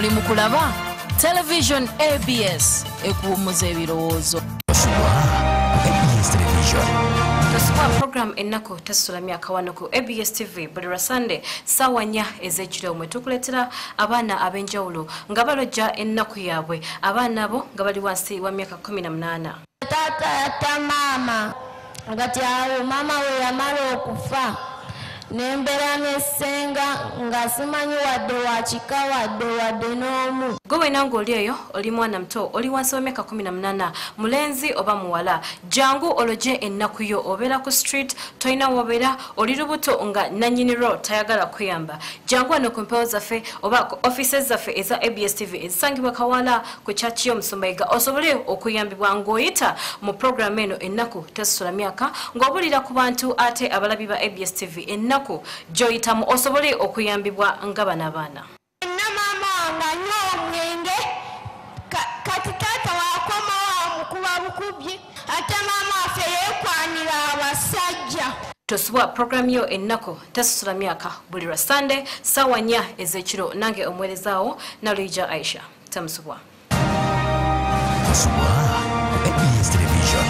oli mukulaba television ABS ekuwummuza ebirowoozo. ABS television. Tosubwa program Ennaku Tesosola Myaaka wano ku ABS TV buli Sunday ssaawa 4 ez'ekiro mwe tukuleetera abaana ab'enjawulo nga balojja ennaku yaabwe, abaana abo nga bali wansi wa myaka 18. Taata yatta maama ngati awo maama we yamala okufa nembera nesenga nga simanyi wadde wakika wadde n'omu. Gwe wena ng'oli eyo oli mwana muto oli wansi wa myaka 18 mulenzi oba muwala jangu oloje ennaku yo obeera ku street toyina wobeera oli lubuto nga nannyiniro tayagala kuyamba jangu wano ku mpewo zaffe oba ku offices zaffe eza ABS TV ezisangibwa Kawala ku kyaki y'Omusumbayiga osobole okuyambibwa ng'oyita mu programu eno Ennaku Tesosola Myaaka ng'obulira ku bantu ate abalabi ba ABS TV ennaku gy'oyitamu osobole okuyambibwa nga bano abaana. Kati taata wakomawo mukuba bukubye ate maama waffe yeekwanira abasajja. Tosubwa program yo Ennaku Tesosola Myaaka buli Sunday ssaawa 4 ez'ekiro nange omuweerezaawo Nalija Aisha tamusubwa. Tosubwa ABS television.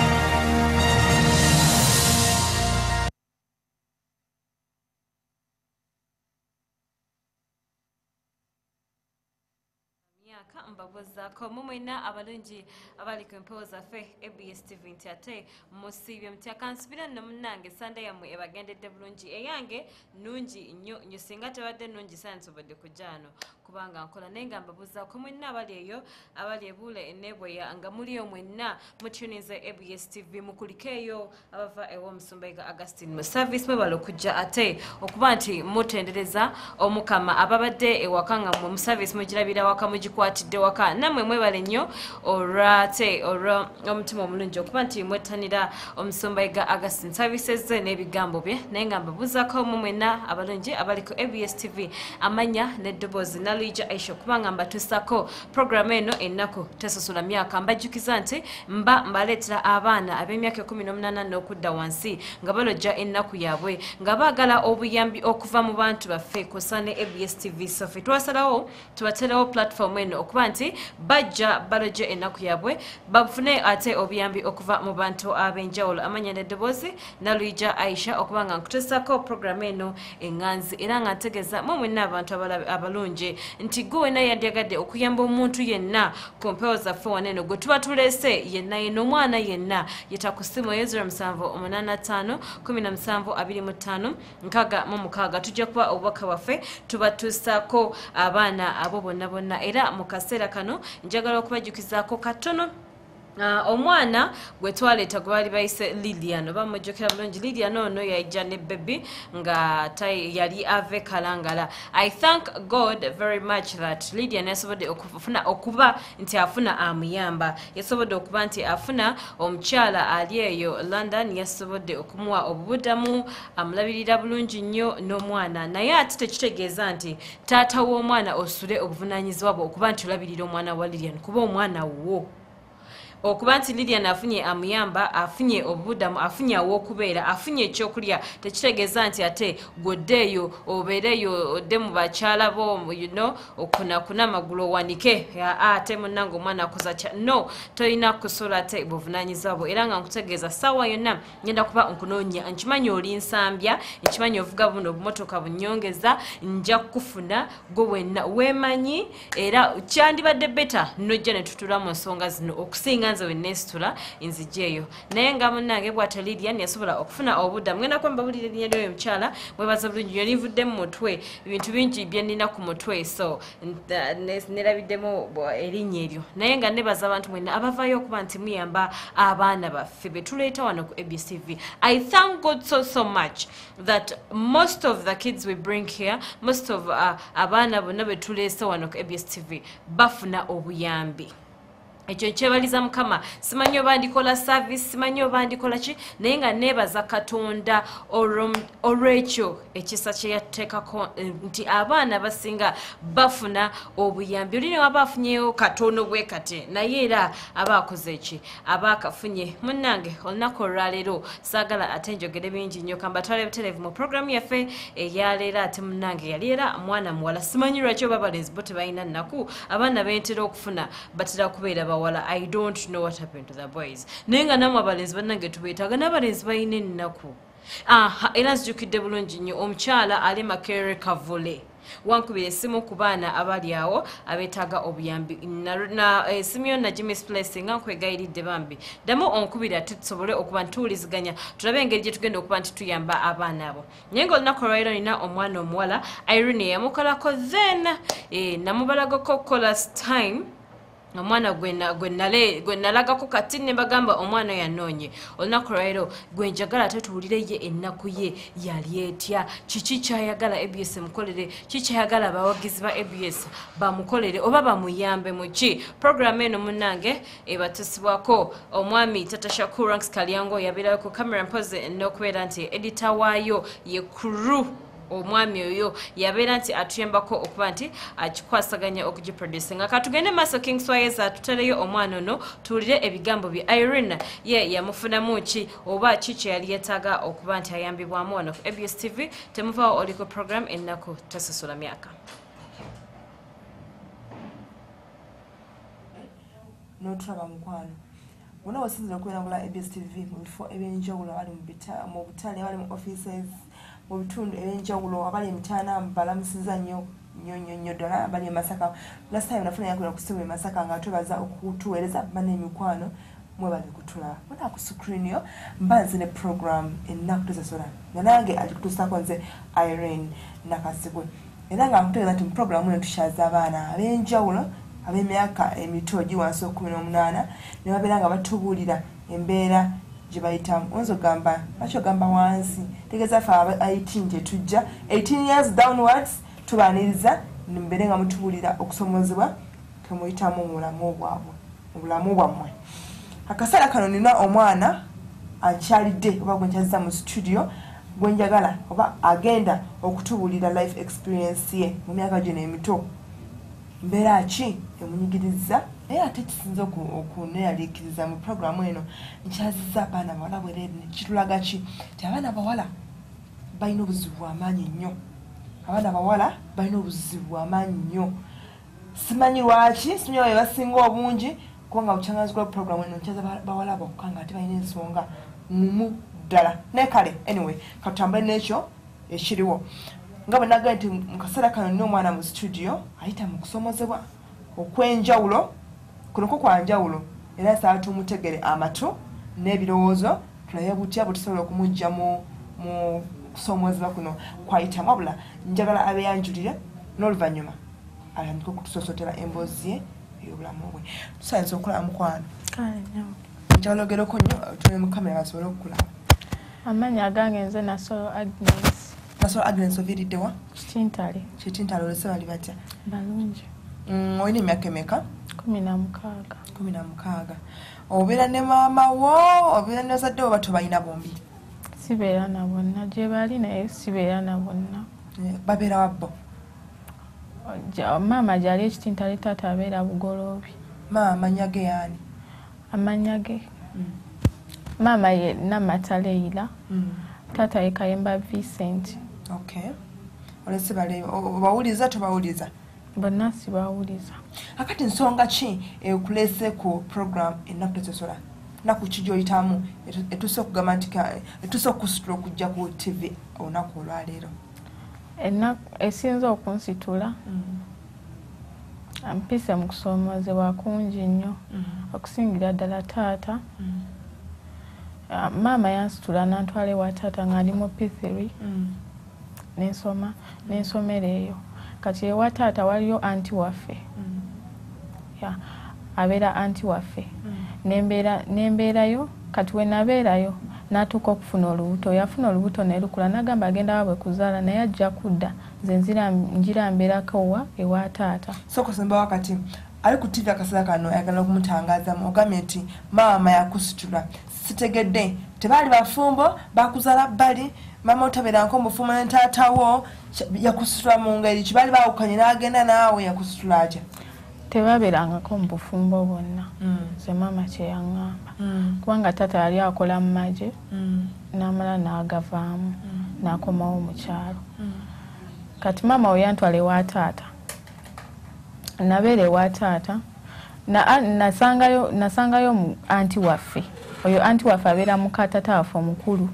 Mbabuzaako mumwena abalungi abali ku mpewo zaffe ABS TV nti ate musiibye muti akansibira nno munnange Sunday yammwe ebagendedde bulungi eyange nungi nnyo nnyo singa tebadde nungi sansobodde kujja ano kubanga nkola naye nga mbabuzaako mwenna abali eyo abali ebuule enneebweya nga muliyo mwenna mutuninze ABS TV mukulike eyo abava ew'Omusumbayiga Augustine mu service mwebala okujja ate okuba nti mutendereza omukama ababadde ewaka nga mu service mugirabira waka mugikwatidde waka namwe mwebale nnyo olwate omutima omulungi okuba nti mwettanira Omusumbayiga Augustine services ze n'ebigambo bye naye nga mbabuzaako mwenna abalungi abali ku ABS TV amanya n'eddoboozi Nalija Aisha kubanga mbatuusako programu eno Ennaku Tesosola Myaaka mbajjukiza nti mbaleetera abaana ab'emyaka 18 n'okudda wansi nga balojja ennaku yaabwe nga baagala obuyambi okuva mu bantu baffe kw'ossa ne ABS TV sofe twasalawo tubateerawo platform eno okuba nti bajja balojja ennaku yaabwe bafune ate obuyambi okuva mu bantu ab'enjawulo amanya n'eddoboozi Nalija Aisha okuba nga nkuteesako programu eno eŋŋanzi era nga ntegeeza mu mwenna abantu abalungi nti gwe wena yandyagadde okuyamba omuntu yenna ku mpewo zaffe wano eno gwe tuba tuleese yenna yeno omwana yenna yeta ku ssimu 0785 1725 6 tujja kuba obubaka bwaffe tubatuusaako abaana abo bonna era mu kaseera kano njagala okubajjukizaako katono omwana gwe twaleeta gwe baali bayise Lilian oba mujjukira bulungi Lilian ono yajja ne baby nga yali ave kalangala. I thank God very much that Lilian yasobodde okuba nti afuna amuyamba yasobodde okuba nti afuna omukyala ali eyo London yasobodde okumuwa obubudamu amulabirira bulungi nnyo n'omwana naye ate tekitegeeza nti taata w'omwana osule obuvunaanyizibwa bwe okuba nti olabirira omwana wa Lilian kuba omwana wo okuba nti Lilian afunye amuyamba afunye obudamu afunye awokubeera afunye ekyokulya tekitegeeza nti ate goddeeyo obeereyo odde mu bakyala bo okunakuna amagulu owanike ate munnange omwana akoza kya no tolina kusola ate buvunaanyizibwa bwo era nga nkutegeeza ssaawa yonna ngenda kuba nkunoonya nkimanyi oli nsambya nkimanyi ovuga buno obumotoka bunyongeza nja kukufuna gwe wenna weemanyi era kyandibadde beta nojja ne tutula mu nsonga zino okusinga nze wenneesitula nzijeeyo naye nga munnange bw'ate Lilian yasobola okufuna obuddamu ngenda kuba mbabulira erinnya ly'oyo mukyala mwebaza bulungi yonivudde mu mutwe ebintu bingi bye nnina ku mutwe so nerabiddemu erinnya eryo naye nga nebaza abantu mwenna abavaayo okuba nti muyamba abaana baffe be tuleeta wano ku ABS TV. I thank God so much that most of the kids we bring here most of abaana bonna be tuleese wano ku ABS TV bafuna obuyambi ekyo kyebaliza mukama simanyi oba ndikola service simanyi oba ndikola ki naye nga neebaza katonda olw'ekyo ekisa kye yateekako nti abaana basinga bafuna obuyambi oli ne waba afunyeyo katono bwe kate naye era aba akoze eki aba akafunye munnange olunaku olwaleero saagala ate njogere bingi nnyo kambatwale butereevu mu programu yaffe eyaleero ate munnange yali era mwana muwala simanyi lwaki oba abalenzi bo tebalina nnaku abaana bentera okufuna batera kubeera bawala I don't know what happened to the boys naye nga namwe abalenzi bannange tubeetaaga n'abalenzi balina ennaku era nzijukidde bulungi nnyo omukyala ali Makere Kavule wankubira essimu ku baana abali awo abeetaaga obuyambi essimu yonna gimisplace nga nkwegayiridde bambi ddamu onkubira ate tusobole okuba ntuwuliziganya tulabe engeri gye tugenda okuba nti tuyamba abaana abo naye ng'olunaku olwaliro nina omwana omuwala Irene yamukolako then namubalagako okukola time omwana gwe nalagako kati ne bagamba omwana yanoonye olunaku lwaliro gwe njagala ate tuwulire ye ennaku ye yali etya kiki kyayagala ABS mukolere kikyayagala abawagizi ba ABS bamukolere oba bamuyambe mu ki programu eno munnange ebatusibwako omwami Tata Shakur Ranks Kalyango yabeerayo ku camera mpoze n'okubeera nti editor waayo ye crew omwami oyo yabeera nti atuyambako okuba nti akikwasaganya okugiproduce nga katugende maaso King Swayeza tutereyo omwana ono tuwulire ebigambo bye Irene ye yamufunamu ki oba kiki yali yeetaaga okuba nti ayambibwamu wano ku ABS TV temuvaawo oli ku program ennaku Tesosola Myaaka n'otulaba mukwano wonna wasinzira okubeera ABS TV mu bifo ebyenjawulo abali mu butale abali mu offices mu bitundu ebyenjawulo abali emitaana balamusiza nnyo ddala abali Masaka last time nafuna yakola ku simu Masaka nga twebaza okutuweereza bane emikwano mwebale kutulaba wona ku screen yo mbanze ne program ennaku Tesosola nange alikutusako nze Irene Nakasigwe era nga nkutegeeza nti mu program eno tushaza abaana ab'enjawulo ab'emyaka emito wansi 18 ne babeera nga batubuulira embeera gye bayitamu oyinza ogamba lwaki ogamba wansi tegeeza ffe 18 gye tujja 18 years downwards tubaaniriza mbeere nga mutubuulira okusomozebwa temuyitamu mu bulamu bwammwe akaseera kano nina omwana akyalidde oba gwe nkyazizza mu studio gwe njagala oba agenda okutubuulira life experience ye mu myaka gino emito mbeera ki emunyigiriza naye ate kisinza okuneeraliikiriza mu programu eno nkyazizza abaana bawala bwereere kitulaga ki ti abaana bawala balina obuzibu bw'amaanyi nnyo simanyi lwaki simanyi bwe basinga obungi kubanga bukyangazi kwa programu eno nkyaza bawala bokka nga ate balina ensonga ngumu ddala naye kale anyway katutambule n'ekyo ekiriwo nga bwe nagamba nti mu kaseera kano nina omwana mu studio ayita mu kusomozebwa okwenjawulo kunoko kwa njawulo era saala tumutegere amatu n'ebirowoozo tulabe butya bwe tusobola okumujja mu kusomozebwa kuno kwayitamu wabula njagala abeyanjulire n'oluvannyuma ayandike okutusosotera emboozi ye ey'obulamu bwe tusaanyiza okulaba mukwano njagala ogereko nnyo tuli mu kamera basobole okukulaba amannya agange nze Nasolo Agnes Agnes oviiridde wa? Kitintale olese bali batya? Balungi. Olina emyaka emeka? 16. Obeera ne maama wo obeera ne bazadde wo bato balina bombi? Sibeera na bonna gye bali naye sibeera na bonna. Babeera wabbo? Maama gyali ekitintale taata abeera Bugoloobi. Maama amannya ge yaani? Amannya ge? Maama ye Namata Leila. Taata ye Kayemba Vincent. Okay. Olese bale bawuliza tobawuliza? Bonna sibawuliza. Akati nsonga ki ekulese ku program ennaku Tesosola? Naku ki gy'oyitamu etuse okugamba nti etuse okusitula okujja ku TV olunaku olwaleero? Ennaku esinza okunsitula ampise mu kusomozebwa kungi nnyo okusingira ddala taata. Maama yansitula nantwala ewa taata nga ndi mu P3 n'ensomera eyo kati ewa taata waliyo anti waffe abeera anti waffe nembeerayo kati we nabeerayo n'atuuka okufuna olubuto yafuna olubuto nerukula nagamba agenda wabwe kuzaala naye ajja kudda nze njira mbeerako ewa taata. Sokosemba wakati ali ku TV akasala kano ayagala okumutangazamu ogambye nti maama yakusitula sitegedde tebaali bafumbo bakuzala bali mama otabera nko mufumbo ne taatawo yakusitula mu ngeri kibali bawukanye n'agenda naawe yakusitula atya tebaberangako mu bufumbo bwonna ze maama kyeyaŋŋamba kubanga taata yali akola mu magye n'amala n'agavaamu n'akomawo mu kyalo kati maama we yantwala ewa taata nabeera ewa taata nasangayo mu anti waffe oyo anti waffe abeera muka taata waffe omukulu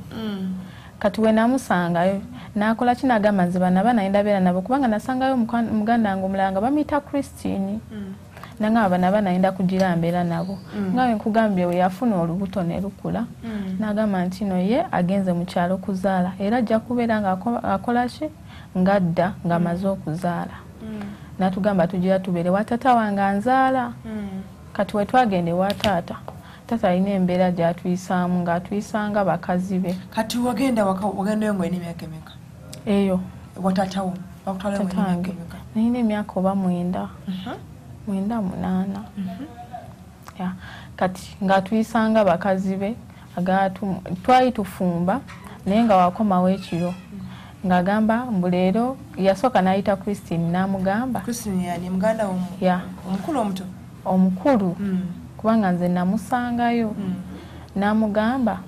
kati we namusangayo nakola kinagamba nze bana banayenda beera nabo kubanga nasangayo muganda wange omulala nga bamuyita Christine nanga bana banayenda kugira mbeera nabo ngawe nkugambye we yafuna olubuto ne lukula nagamba nti no ye agenze mu kyalo kuzaala era ajja kubeera nga akola ki ngadda nga amaze okuzaala natugamba tugira tubeere wa taata wange anzaala kati we twagende wa taata taata alina embeera gy'atuyisaamu ng'atuyisanga bakazi be kati wagendayo ng'olina emyaka emeka eyo watatawo bakutwalayo ng'olina emyaka emeka nalina emyaka oba 8 kati ng'atuyisanga bakazi be twali tufumba naye nga wakomawo ekiro ng'agamba mbu leero yasooka n'ayita Christine n'amugamba Christine yani muganda omukulu omuto omukulu kubanga nze namusangayo n'amugamba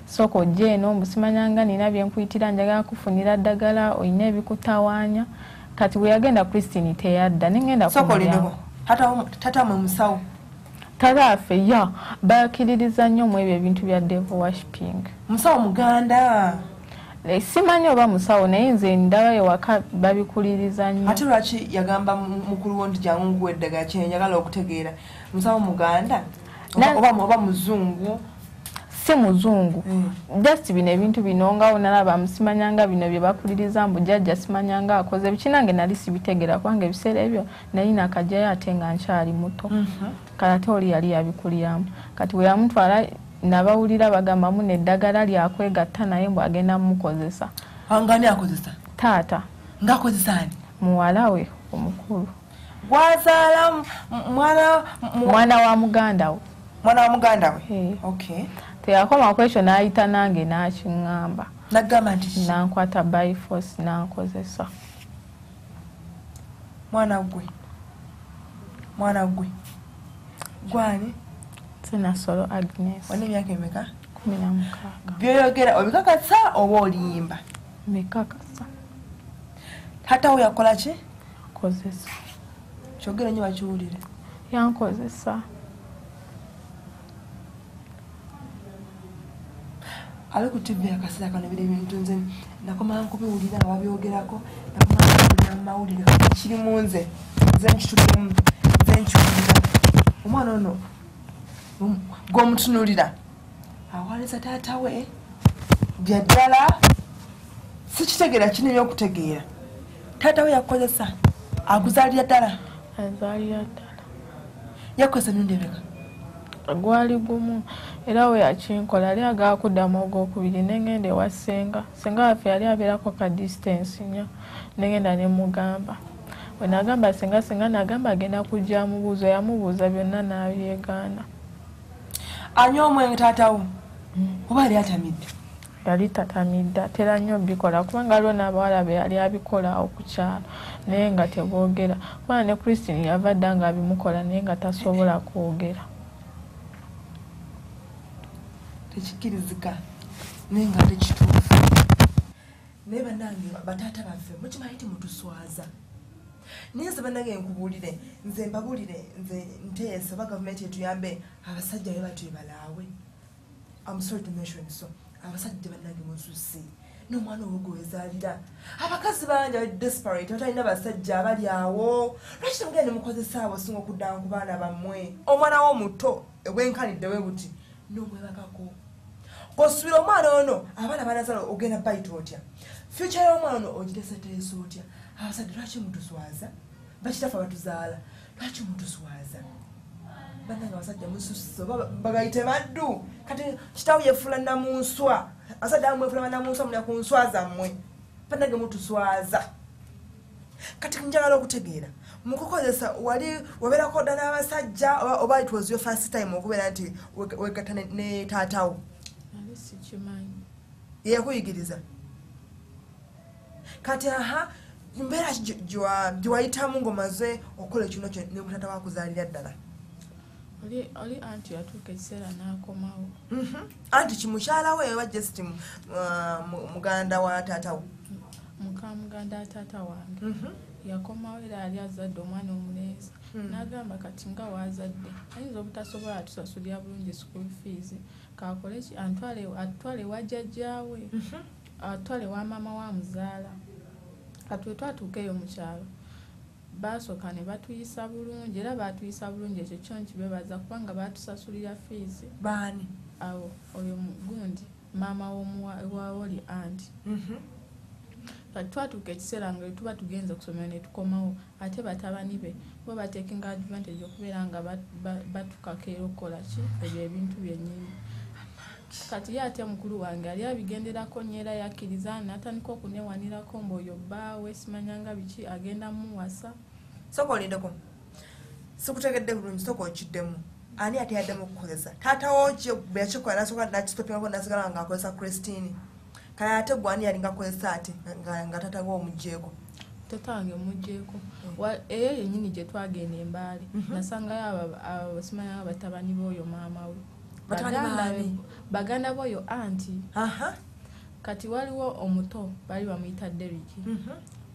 sooka ojje eno mbusimanyanga nina byenkuyitira njagala kufunira ddagala olina ebikutawaanya kati bwe yagenda Christine teyadda nengenda kumulyango tata mwe musawo tata affe bakiririza nnyo mu ebyo ebintu bya devil worshiping musawo muganda simanyi oba musawo naye nze ndaba ewaka babikuliriza nnyo ate lwaki yagamba mukulu wo nti jangu nguwa eddagala kyenjagala okutegeera musawo muganda oba muzungu si muzungu just bino ebintu bino nga onalaba musimanyanga bino bye bakuliriza mbu jjajja simanyanga akoze bikinange nali sibitegera kubanga ebiseera ebyo nalina akajjayo ate nga nkyali muto kale ate oli yali yabikuliramu kati bwe yamutwala nabawulira bagambamu neddagala lyakwegatta naye mbw agenda mumukozesa angani akozesa taata ngaakozesani muwala we omukulu gwazaala mwana wa muganda we mwana wa muganda we okay teyakoma ku ekyo n'ayita nange n'akiŋŋamba nagamba nti nankwata by force nankozesa mwana gwe gwani Tesosola Agnes wani emyaka emeka 16 byoyogera obikakasa oba oliyimba mbikakasa taata we yakola ki kozesa kyogera nnyo bakiwulire yankozesa ali ku TV akaseera kano biri ebintu nze nakoma nkubiwulira nga babyogerako nakoma nkuwulira mu mawulire kiri mu nze nkitulimu nze nkiwulira omwana ono gw'omutunuulira awaliza taata we bya ddala sikitegeera kinenya okutegeera taata we yakukozesa akuzaalira ddala azaalira ddala yakukozesa mirundi emeka gwali gumu era we yakinkola yali agala kuddamu ogwokubiri nengenda ewa senga waffe yali abeerako ka distance nnyo nengenda nemugamba we nagamba senga nagamba agenda kujja amubuuza yamubuuza byonna n'abyegaana anywa omwenge taatawo oba yali atamidde yali tatamidde atera nnyo bikola kubanga aliwo n'abawala be yali abikola okukyalo naye nga teboogera kubanga ne Christine yava dda nga abimukola naye nga tasobola kwogera tekikirizika naye nga tekituufu naye bannange bataata baffe mukimanyi ti mutuswaza naye nze bannange nkubuulire nze mbabuulire nze nteesa oba gavumenti etuyambe abasajja be batu balaawe I'm sorry to mention so abasajja bannange mususi n'omwana owogo wezaalira abakazi bangi abali desperate batalina basajja abali awo lwaki temugenda nemukozesa abo singa okuddanga ku baana bammwe omwana wo muto ebwenkanidde we buti n'omwebakako kosubira omwana ono abaana banazala ogenda bayita otya future y'omwana ono ogiteeseteesa otya abasajja lwaki mutuswaza bakitafe batuzaala lwaki mutuswaza bannanga abasajja mususizo bagayite baddu kati kitawo yefuula namunswa abasajja bamwefuula banamunswa mulya ku nswa zammwe bannange mutuswaza kati njagala okutegeera mukukozesa wali wabeerako dda n'abasajja oba it was your first time okubeera nti wegatta ne taatawo nali sikimanyi yeyakuyigiriza kati mbeera gyewayitamu ng'omaze okukola ekino kyo ne mutata wakuzaalira ddala oli anti yatuuka ekiseera n'akomawo anti kimukyala we oba just muganda wa taatawo mukamuganda wa taata wange yakomawo era yali azadde omwana omulenzi n'agamba kati nga wazadde ayinza obutasobola atusasulira bulungi school fees kakole ki atwale wa jjajjaawe atwale wa maama wa muzaala kati twatuuka eyo mu kyalo basooka ne batuyisa bulungi era batuyisa bulungi ekyo kyo nkibebaza kubanga batusasulira fees baani awo oyo gundi maama wawoli anti kati twatuuka ekiseera nga tuba tugenza okusomera ne tukomawo ate batabani be bo batekinga advantage okubeera nga batukakeera okukola ki ebyo ebintu byennyini kati ye ate mukulu wange yali abigenderako nnyo era yakkiriza n'atandika okunewanirako mboyo bbaawe simanyanga biki agenda muwasa soka olindeko sikutegedde bulungi soka okiddemu ani ate yaddemu okukozesa taatawo kyo bwe yakikola nasooka nakistopingako nasigala nga akozesa Christine kale ate gwe ani yalinga akozesa ate nga taatawo omugjeeko tata wange mugjeeko eyo yennyini gye twagenda embaale nasangayo simanyanga batabani b'oyo maama we baganda boyo anti kati waliwo omuto bali bamuyita Deriki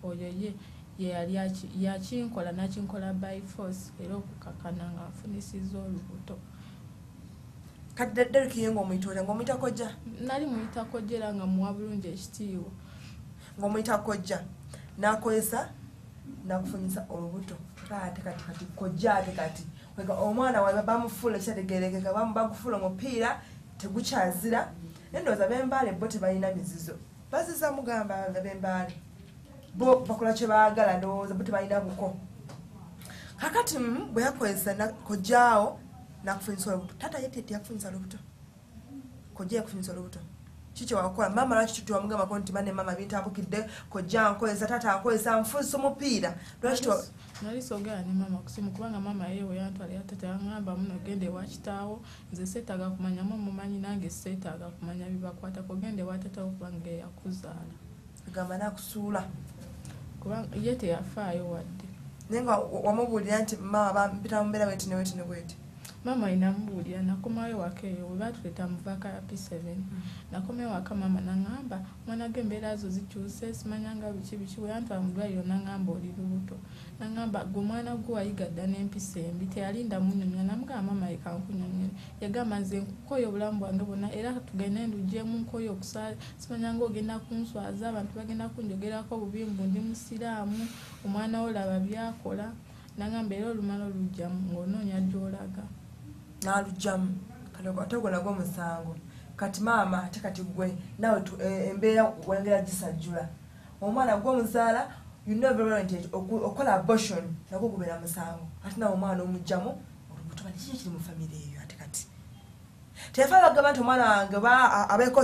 oyo ye yali yakinkola nakinkola by force era okukakana nga afunisiza olubuto kati Deriki ye ng'omuyita ng'omuyita kojja nali muyita kojja era nga muwa bulungi ekitiibwa ng'omuyita kojja n'akozesa n'akufunyisa olubuto ate kati kojja ate kati omwana wawe bamufuula ekyategerekeka bagufuula omupiira tegukyazira endowooza b'embaale bo tebalina mizizo baziza mugamba nga b'embaale bo bakola kye baagala ndowooza bo tebalina buko kakati bwe yakozesa kojjaawo n'akufunyisa olubuto taata ye teyakufunyisa olubuto kojja yakufunyisa olubuto kiki wakola maama lwaki tiwamugambako nti bane maama bintambukidde kojja nkozesa taata ankozesa nfuusa omupiira lwaki nali sogera ne maama kusimu kubanga maama ye we yantwala tata yangamba muno gende wa kitaawo nze seetaaga kumanya mumanyi nange seetaaga kumanya bibakwatako gende wa tatawo kubanga yakuzaala agamba nakusuula kubanga ye teyafaayo wadde naye nga wamubuulira nti maama bampita mu mbeera bweti ne bweti ne bweti mama inamubuulira nakomayo waka eyo we batuleeta mu vaaka ya P7 nakomayo waka mama naŋŋamba omwana g'embeera zo zikyuse simanyanga biki we yantwala mu ddwaliro naŋŋamba oli lubuto naŋŋamba gwe omwana gwe wayiga dda n'empisa embi teyalinda munyonyola namugamba mama leka nkunyonyole yagamba nze nkukoyo obulamu bwange bwonna era tugende ndugyemu nkoyo okusaala simanyanga ogenda kunswaza abantu bagenda kunjogerako bubi mbu ndi musiraamu omwana wo laba byakola naŋŋamba era olumala olugjamu ng'onoonya gy'olaga n'alugjamu ate gwe nagwo omusango kati maama ate kati gwe nawe embeera wengera gisajjula omwana gw'omuzaala you know very well nti okola abortion nagwo gubeera musango ate nawe omwana omugjamu olubuto bali kiki kiri mu famire eyo ate kati teyafa bagamba nti omwana wange abeeko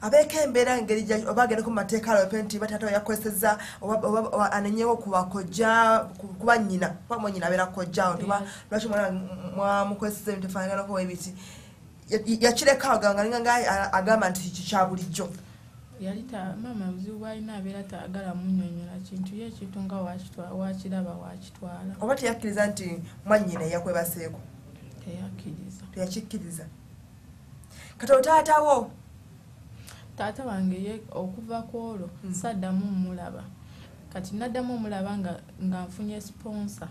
abeeko embeera engeri oba agende ku mateeka alope nti bataata we yakozesezza oba anenyewo kubakojja kuba nnyina kuba mwanyina abeera kojjaawo lwaki omwana mwamukozeseza ebintu efaananako ebiti yakireka nga agamba nti kikya bulijjo yali maama buzibu bwalina abeera taagala munyonyola kintu ye ekintu nga wakiraba wakitwala oba teyakkiriza nti mwannyina yakwebaseeko teyakikkiriza kati otaatawo taata wange ye okuva ku olwo saddamu mmulaba kati naddamu omulaba nga nfunye sponsor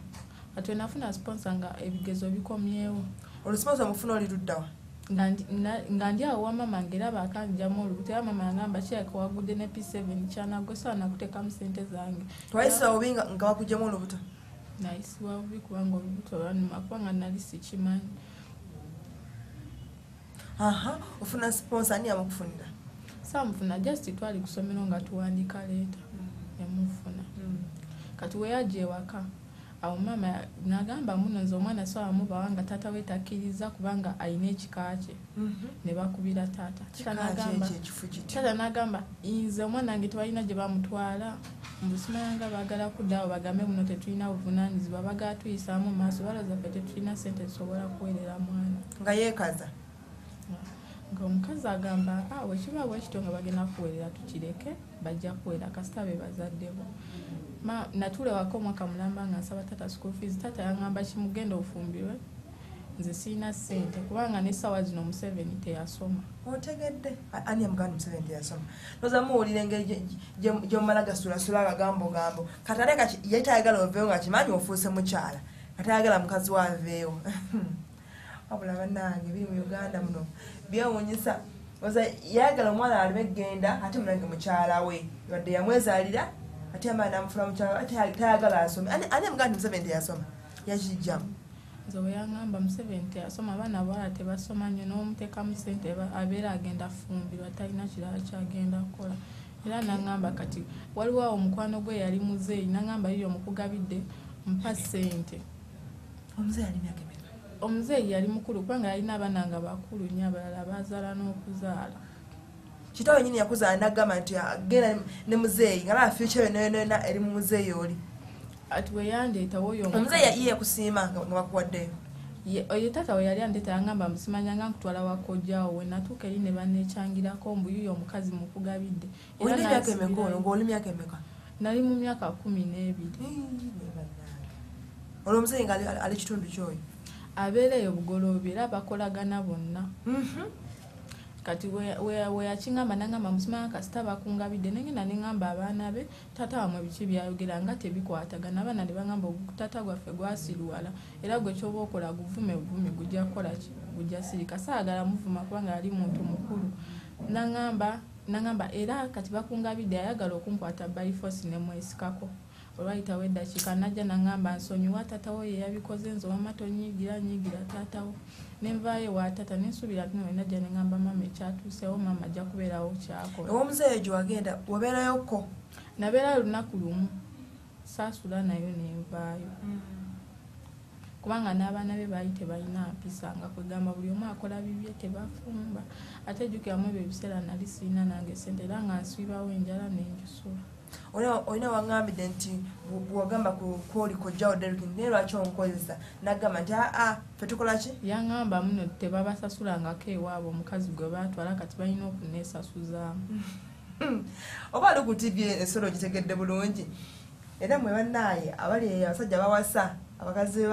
kati wenafuna sponsor nga ebigezo bikomyewo olusponsor mufuna oli luddawa nga ndi awo wamama ngera bakanjamu olubuto era mama yagamba kiraka wagudde ne P7 kyanagosa nakuteekamu ssente zange twayisira bubi nga bakuggyemu olubuto nayisibwa bubi kubanga olubuto lwanuma kubanga nali sikimanyi ofuna sponsor ani yamukufunira samufuna just twali kusomero nga tuwandika leeta yamufuna kati weyajja ewaka awo mama nagamba muno nze omwana sawa mubawanga taata we takkiriza kubanga ayina ekika kye ne bakubira taata taata nagamba nze omwana wange tebalina gye bamutwala mbusimayanga baagala kuddaawo bagambe muno tetulina buvunaanyizibwa bagatuyisaamu mu maaso balaza ffe tetulina ssente zisobola kuweerera mwana nga yeekaza ng'omukazi agamba wekiba bwekityo nga bagenda kuweerera tukireke bajja kuweera kasita be bazaddebo natule wako omwaka mulamba nga nsaba taata school fees taata yangamba kimugenda ofumbirwe nze sirina ssente kubanga n'essaawa zino Museveni teyasoma otegedde ani amuganda Museveni teyasoma noza muwulira engeri gyomala gasulasula agagambo katale yetayagala oveewo nga kimanyi ofuuse mukyala katayagala mukazi waaveewo wabula bannange biri mu Uganda muno byewuunyisa oza yayagala omwana alime genda ate munange mukyala we wadde yamwezaalira ate amaana amufula mukyala tayagala asome ani amuganda Museveni teyasoma yakijjamu nze bwe yangamba Museveni teyasoma abaana abawala tebasoma nnyo n'omuteekamu ssente abeera agenda fumbirwa talina kirala kyagenda kukola era nangamba kati waliwo awo omukwano gwe yali muzeeyi nangamba yiyo omukugabidde mpa ssente omuzeeyi yali mukulu kubanga yalina abaana nga bakulu nnyo abalala bazaala n'okuzaala kitaawe nyini yakuzaala nagamba nti agenda ne muzeeyi nga laba future yonayona eri mu muzeeyi oli ati we yandeetawo oyo omuzeeyi ye kusiima nga bakuwaddeyo oyo taata we yali andeeta yangamba musimanyanga nkutwala wakojjaawo we natuuka eri ne bannekyangirako mbu yuyo omukazi mukugabidde ng'oli myaka emeka nali mu myaka 12 olwo omuzeeyi nga ali kitundu kyoyo abeera eyo bugoloobi era bakolagana bonna kati we yakingamba nangamba musimanga kasita bakungabidde nengenda nengamba abaana be taata wamwe biki byayogera nga tebikwatagana abaana ne bangamba taata gwaffe gwasiruwala era gwe kyoba okola guvume buvumi gujja kukola ki gujja sirika saagala muvuma kubanga ali muntu mukulu nangamba era kati bakungabidde ayagala okunkwata by force ne mwesikako olwayitawo eddakiika najja nangamba nsonyiwa taatawo ye yabikoze nze wamma tonyiigira taatawo nenvaayo wa taata nensuubira tino wenajja nengamba mama ekyatuusewo mama ajja kubeerawo kyakola owomuzeeyo gye wagenda wabeerayokko nabeera lunaku lumu saasula nayo nenvaayo kubanga n'abaana be baali tebalina mpisa nga kwegamba buli omu akola bibye tebafumba ate jjukiramu ebyo ebiseera nali sirina nange sente era nga nsiibawo enjala nenjusula olina wangambidde nti bwagamba kwoli kojjawo Derrick naye lwaki onkozesa nagamba nti fe tukola ki yangamba muno tebabasasulangako ewaabwe omukazi gwe baatwala kati balina okuneesasuzaamu oba ali ku TV ensolo gitegedde bulungi era mwe bannaaye abali abasajja bawasa abakazi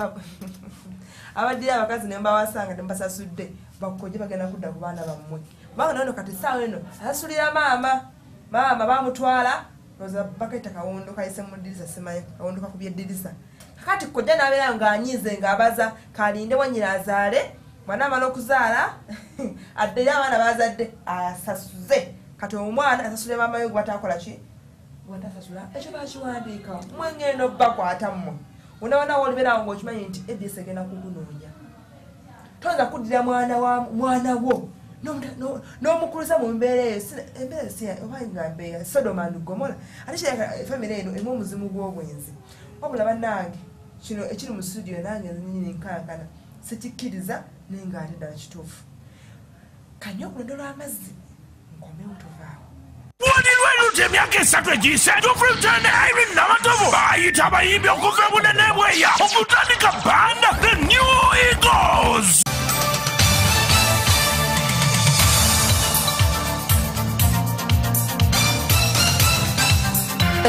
abaddira abakazi ne mbawasa nga tembasasudde bakojje bagenda kudda ku baana bammwe kubanga nono kati essaawa eno asasulira maama bamutwala oza bakaita kawondo kayise mu ddirisa simanyi kawondo kakubye eddirisa kakati kojja n'abeera ng'anyiize ng'abaza kalinde wanyina azaale mwana amala okuzaala addeyo abaana bazadde asasuze kati omwana asasule maama we gwatakola ki gwatasasula ekyo bakiwandiika mwengenda obbakwata mmwe onawonawo olibeerawo ng'okimanyi nti ebyesi egenda kugunoonya toza kuddira mwana wo n'omukuluza mu mbeera eyo embeera si oba mbeera Sodoma and Gomora ate famire eno emu omuzimu gw'obwenzi wabula bannange kino ekiri mu studio nange nyini nkankana sikikkiriza naye ng'ate ddala kituufu kanya okulondola amazzi nkomewo tovaawo Wulirwa luti emyaka 3 egiyise tufulutane Irene Namatovu bayita abayimbi okuva ebunene bweya okutandika banda the New Eagles.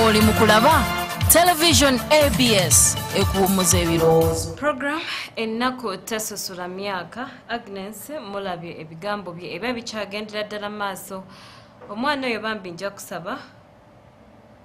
Oli mukulaba television ABS ekuwummuza ebirowoozo. Program Ennaku Tesosola Myaaka Agnes mulabye ebigambo bye ebya bikyagendera ddala maaso. Omwana oyo bambi nja kusaba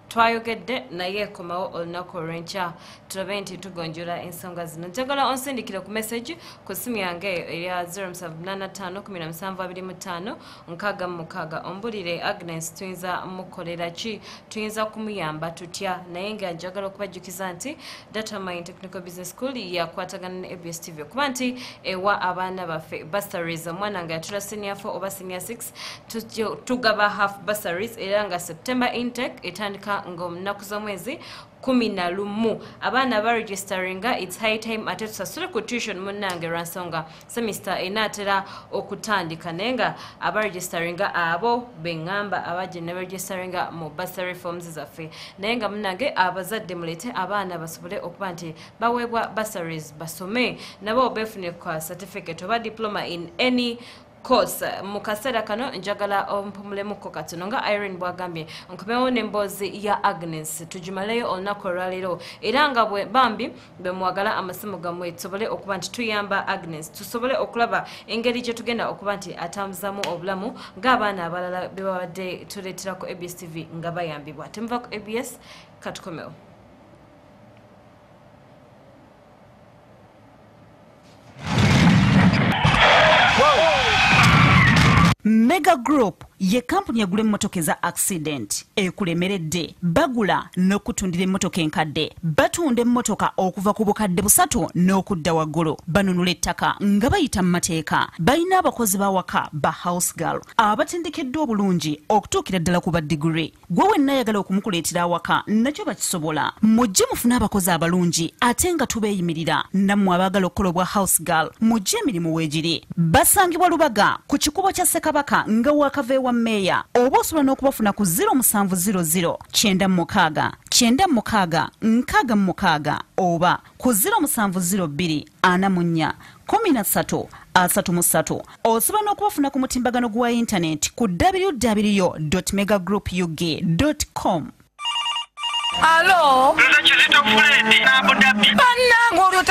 twayogedde naye komawo olunaku olw'enkya tulabe nti tugonjola ensonga zino. Njagala onsindikire ku message ku simu yange eya 07852556 ombulire Agnes tuyinza mukolera ki tuyinza kumuyamba tutya naye nga njagala okubajjukiza nti Data Mind Technical Business School yakwatagana ne ABS TV kuba nti ewa abaana baffe bursaries omwana nga yatula senior 4 oba senior 6 tugaba half bursaries era nga September intake etandika okutuuka ng'omunaku z'omwezi 11 abaana baregisteringa its high time ate tusasule ku tuition munnange lwansonga semester enaatera okutandika naye nga abaregisteringa abo beŋŋamba abajja ne baregisteringa mu bursary forms zaffe naye nga munnange abazadde mulete abaana basobole okuba nti baweebwa bursaries basome nabo beefune kwa certificate oba diploma in any course mu kaseera kano njagala ompumulemuko katono nga Irene bwagambye nkomewo n'emboozi ya Agnes tugimaleyo olunaku olwaleero era nga bwe bambi bwe mwagala amasimu gammwe tusobole okuba nti tuyamba Agnes tusobole okulaba engeri gye tugenda okuba nti atambuzamu obulamu ng'abaana abalala be babadde tuleeterako ABS TV nga bayambibwa temuva ku ABS katukomewo. Mega Group ye kampuni yagula emmotoka eza accident ekulemeredde bagula n'okutundira emmotoka enkadde batunda emmotoka okuva ku bukadde 3 n'okudda waggulu banunula ettaka nga bayita mu mateeka balina abakozi bawaka ba house girl abatendekeddwa obulungi okutuukira ddala ku badiguri gwe wenna ayagala okumukuleetera awaka nakyo bakisobola mujje mufune abakozi abalungi ate nga tubeeyimirira nammwe abaagala okukola obwa house girl mujje emirimu weegiri basangibwa Lubaga ku kikubo kya Ssekabaka nga wakave wa meya oba osobola n'okubafuna ku 0700 96 96 66 oba ku 0702 44 13 33 osobola n'okubafuna ku mutimbagano gwa internet ku www.megagroupug.com. Alo, nze Kizito Fred na Abu Dhabi. Bannange olwo